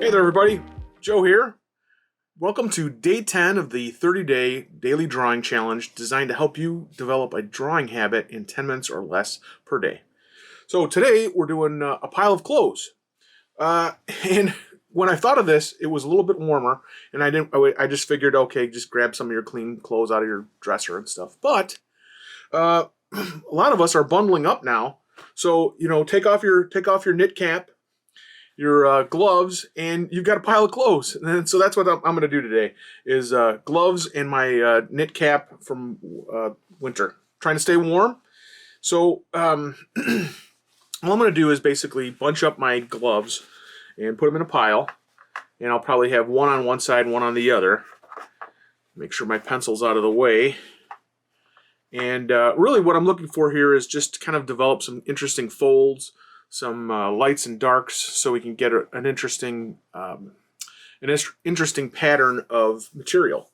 Hey there, everybody. Joe here. Welcome to day 10 of the 30-day daily drawing challenge designed to help you develop a drawing habit in 10 minutes or less per day. So today we're doing a pile of clothes. And when I thought of this, it was a little bit warmer, and I just figured, okay, just grab some of your clean clothes out of your dresser and stuff. But a lot of us are bundling up now. So, take off your knit cap, your gloves, and you've got a pile of clothes. And so that's what I'm going to do today is gloves and my knit cap from winter. Trying to stay warm. So all I'm going to do is basically bunch up my gloves and put them in a pile. And I'll probably have one on one side and one on the other. Make sure my pencil's out of the way. And really what I'm looking for here is just to kind of develop some interesting folds, some lights and darks, so we can get an interesting pattern of material.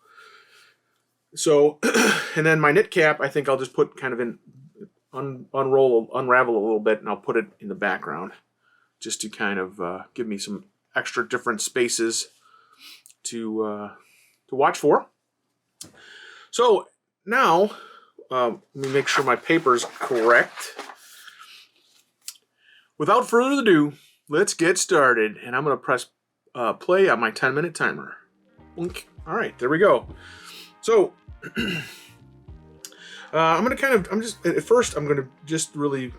So, and then my knit cap, I think I'll just put kind of unravel a little bit, and I'll put it in the background, just to kind of give me some extra different spaces to watch for. So now, let me make sure my paper's correct. Without further ado, let's get started. And I'm going to press play on my 10-minute timer. Blink. All right, there we go. So I'm going to just really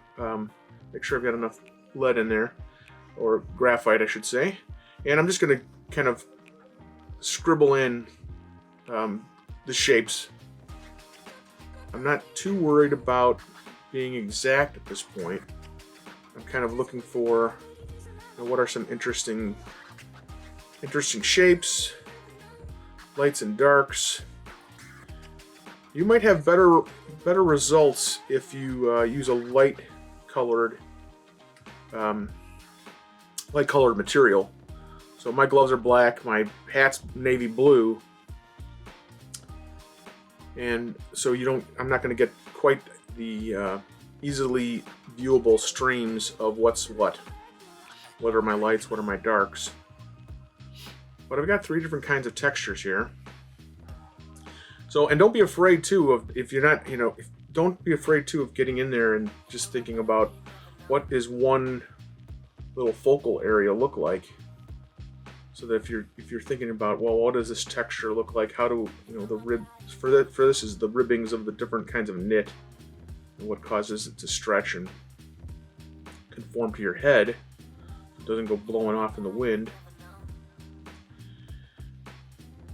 make sure I've got enough lead in there, or graphite, I should say. And I'm just going to kind of scribble in the shapes. I'm not too worried about being exact at this point. I'm kind of looking for what are some interesting shapes, lights and darks. You might have better results if you use a light colored material. So my gloves are black, my hat's navy blue, and so I'm not going to get quite the easily viewable streams of what's what. What are my lights, what are my darks? But I've got 3 different kinds of textures here. So, and don't be afraid too of, don't be afraid too of getting in there and just thinking about what is one little focal area look like. So that if you're thinking about, well, what does this texture look like? How do the rib for this is the ribbings of the different kinds of knit, and what causes it to stretch and conform to your head. It doesn't go blowing off in the wind.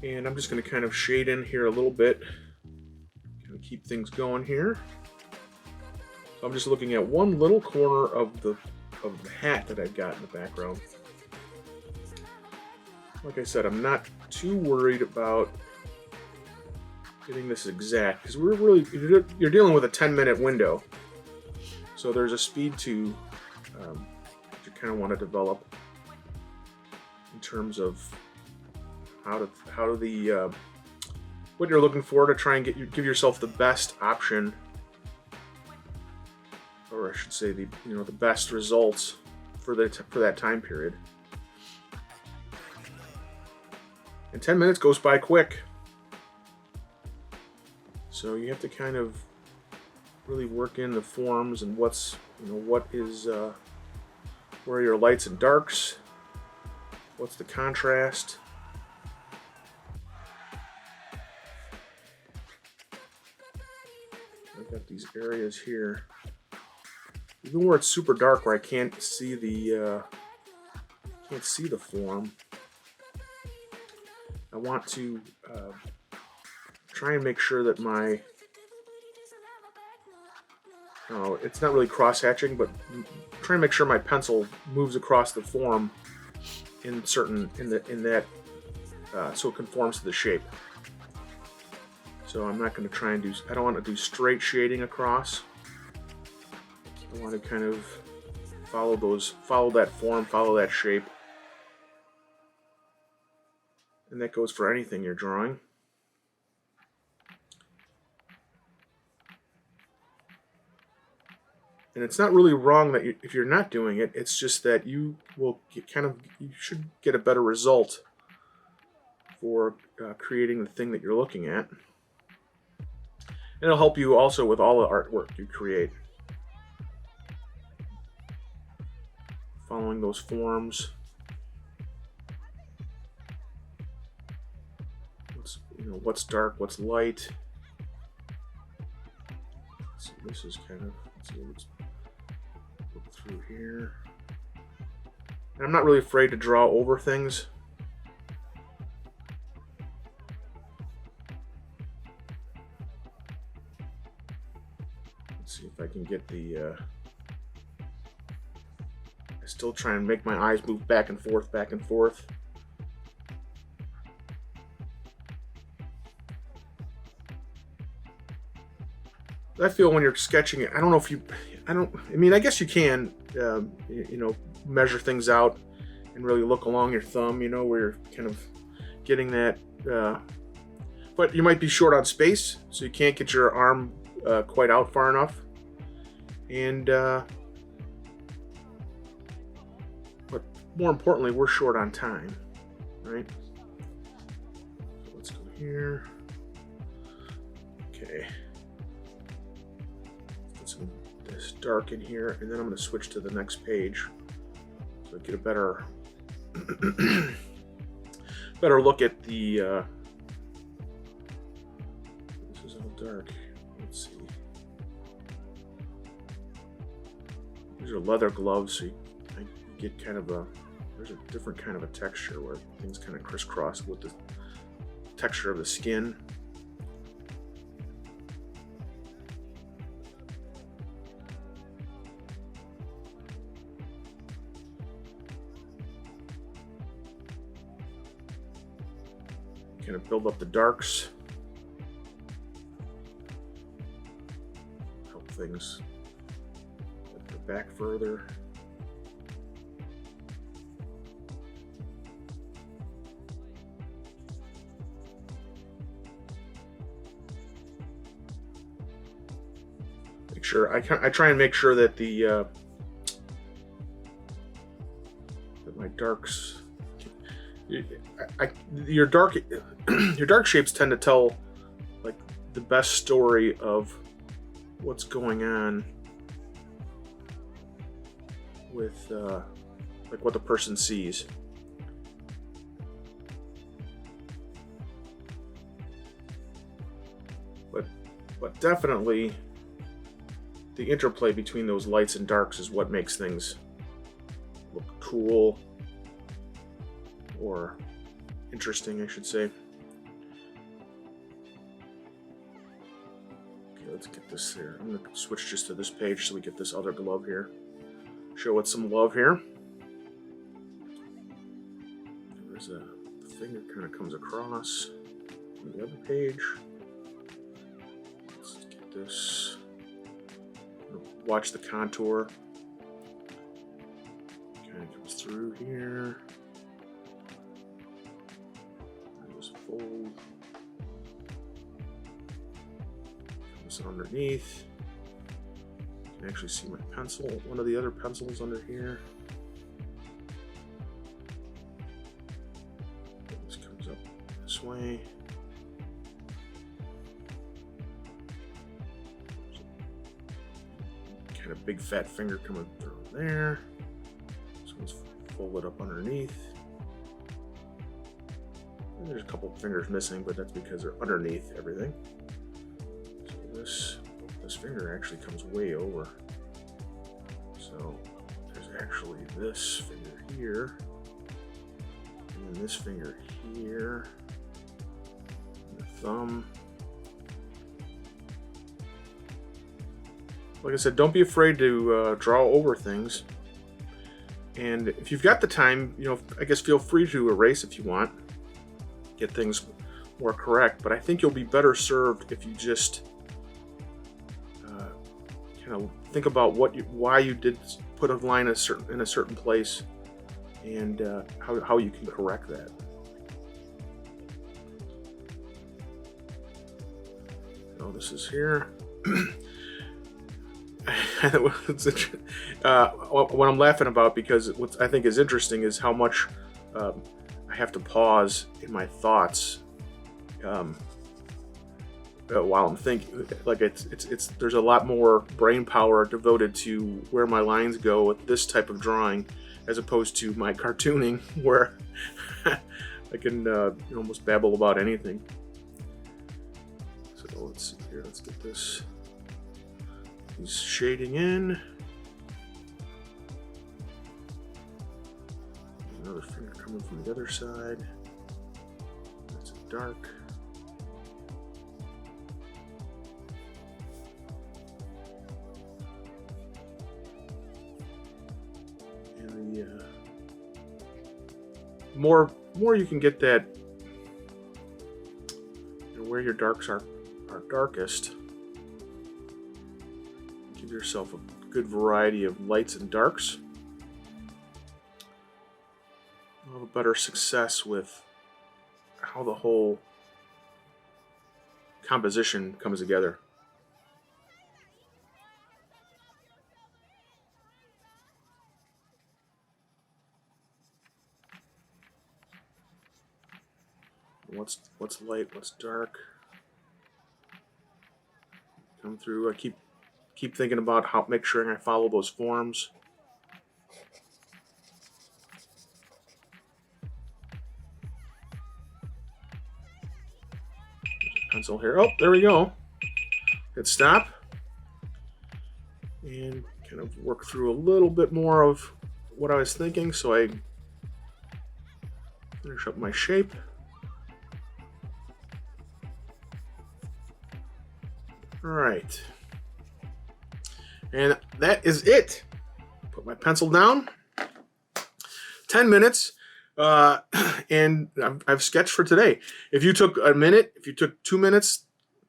And I'm just going to kind of shade in here a little bit, kind of keep things going here. So I'm just looking at one little corner of the hat that I've got in the background. Like I said, I'm not too worried about getting this exact, because you're dealing with a 10-minute window. So there's a speed to you kind of want to develop in terms of what you're looking for to try and give yourself the best option, or I should say the best results for that time period. And 10 minutes goes by quick. So you have to kind of really work in the forms and where are your lights and darks, what's the contrast. I've got these areas here, even where it's super dark, where I can't see the form. I want to try and make sure that it's not really cross-hatching, but try and make sure my pencil moves across the form so it conforms to the shape. So I'm not going to try and I don't want to do straight shading across. I want to kind of follow that form, follow that shape. And that goes for anything you're drawing. And it's not really wrong that if you're not doing it, it's just that you will get you should get a better result for creating the thing that you're looking at. And it'll help you also with all the artwork you create. Following those forms. What's dark, what's light. So this is kind of, let's see what's look through here. And I'm not really afraid to draw over things. Let's see if I can get the I still try and make my eyes move back and forth, back and forth. I feel when you're sketching it, I don't know if you, I mean, I guess you can, measure things out and really look along your thumb, where you're kind of getting that, but you might be short on space, so you can't get your arm quite out far enough. And, but more importantly, we're short on time, right? So let's go here. Okay. This dark in here, and then I'm going to switch to the next page so I get a better look at the this is all dark. Let's see, these are leather gloves, so you get kind of there's a different kind of a texture where things kind of crisscross with the texture of the skin. Kind of build up the darks, help things go back further. Make sure I try and make sure that the that my darks. Your dark shapes tend to tell like the best story of what's going on with like what the person sees. But definitely the interplay between those lights and darks is what makes things look cool. Or interesting, I should say. Okay, let's get this here. I'm going to switch just to this page so we get this other glove here. Show it some love here. There's the thing that kind of comes across on the other page. Let's get this. Watch the contour. Kind of comes through here. Fold. Comes underneath. You can actually see my pencil, one of the other pencils under here. This comes up this way. Kind of big fat finger coming through there. This one's folded up underneath. There's a couple of fingers missing, but that's because they're underneath everything. So this finger actually comes way over. So there's actually this finger here, and then this finger here, and the thumb. Like I said, don't be afraid to draw over things. And if you've got the time, I guess feel free to erase if you want. Get things more correct, but I think you'll be better served if you just kind of think about why you did put a line in a certain place, and how you can correct that. So this is here. what I'm laughing about, because what I think is interesting is how much I have to pause in my thoughts while I'm thinking. Like it's there's a lot more brain power devoted to where my lines go with this type of drawing, as opposed to my cartooning, where I can almost babble about anything. So let's see here. Let's get this. He's shading in. Another finger coming from the other side. That's dark. And the more you can get that, where your darks are darkest. Give yourself a good variety of lights and darks. You'll have a better success with how the whole composition comes together. What's light, what's dark? Come through. I keep thinking about how, make sure I follow those forms. Pencil here. Oh, there we go. Hit stop. And kind of work through a little bit more of what I was thinking, so I finish up my shape. All right. And that is it. Put my pencil down. 10 minutes. And I've sketched for today. If you took a minute, if you took 2 minutes,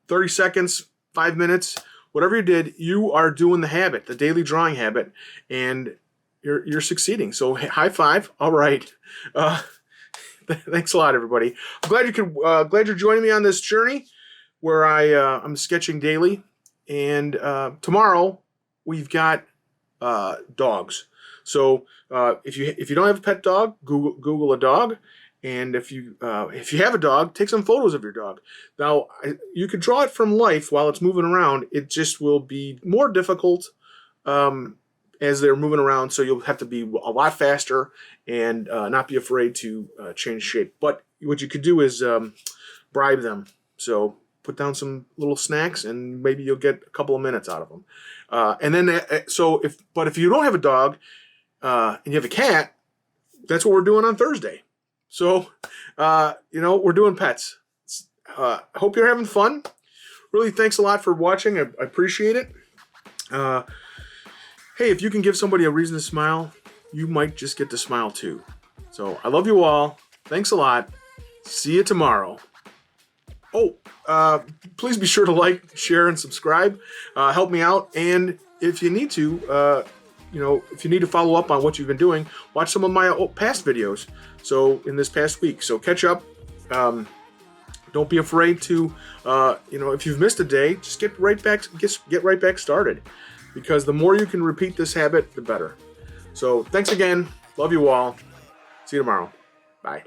30 seconds, 5 minutes, whatever you did, you are doing the habit, the daily drawing habit, and you're succeeding. So high five. All right. Thanks a lot, everybody. I'm glad you're joining me on this journey where I'm sketching daily. And tomorrow we've got dogs. So if you don't have a pet dog, Google a dog, and if you have a dog, take some photos of your dog. Now you can draw it from life while it's moving around. It just will be more difficult as they're moving around. So you'll have to be a lot faster and not be afraid to change shape. But what you could do is bribe them. So put down some little snacks, and maybe you'll get a couple of minutes out of them. And then, if you don't have a dog and you have a cat, that's what we're doing on Thursday. So, we're doing pets. I hope you're having fun. Really, thanks a lot for watching. I appreciate it. Hey, if you can give somebody a reason to smile, you might just get to smile too. So I love you all. Thanks a lot. See you tomorrow. Oh, please be sure to like, share, and subscribe. Help me out. And if you need to, if you need to follow up on what you've been doing, watch some of my past videos. So in this past week, so catch up. Don't be afraid to, if you've missed a day, just get right back started. Because the more you can repeat this habit, the better. So thanks again. Love you all. See you tomorrow. Bye.